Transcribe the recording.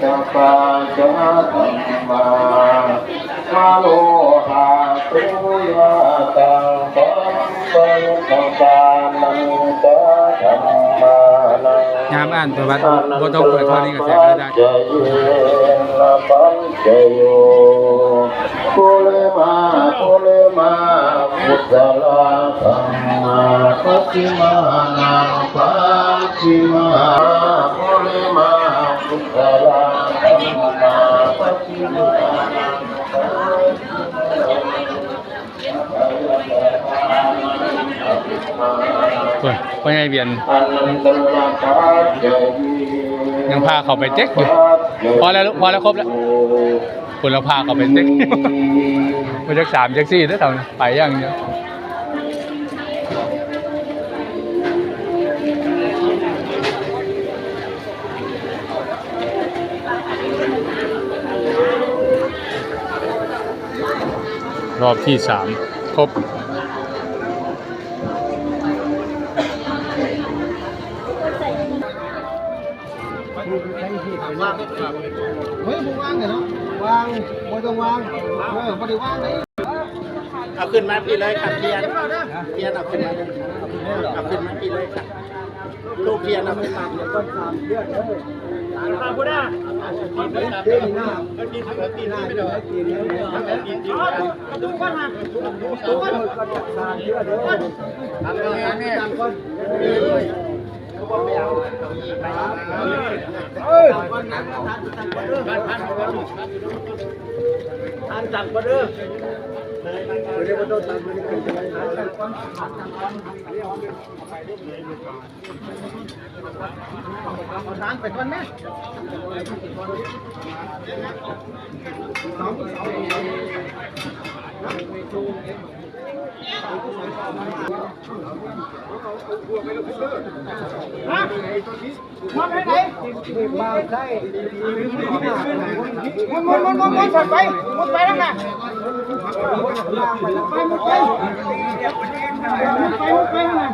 จะปาจะธรรมามาโลหะตุยะตังปังปังปังปานังจะธรรมานัง ยามอ่านประวัติบ่ต้องเปิดเท่านี้ก็แสงได้จะเยนะปัญจโยกุเลมาพุทธลาธัมมาปัจฉิมานังปัจฉิมากุเลมาพุทธลาธัมมาปัจฉิมานังพ่อใหญ่เวียนยังพาเขาไปเจ๊กอยู่พอแล้วครบแล้วคนเราพาเขาไปเจ๊กมาจาก3จาก4แล้วทำไปอย่างเดียวรอบที่3ครบเฮ้ยมึงวางเหรอวางไม่ต้องวางไม่ได้วางเลยเอาขึ้นมาพี่เลยครับเทียนเอาขึ้นมาเอาขึ้นมาพี่เลยครับลูกเทียนเอาขึ้นมาต้น3เดือนเลยตามกูได้ตีหน้าตีหน้าไม่ได้ตีนี้ดูก้อนมาดูก้อนก็จะ3เดือนเลยทำเลยทำก้อนทานจังก็เด้อเดี๋ยวเราทำมันเป็นยังไงทานไปก่อนไหมมาไปไหนมาใช่มุดไปแล้วนะมุดไปนะ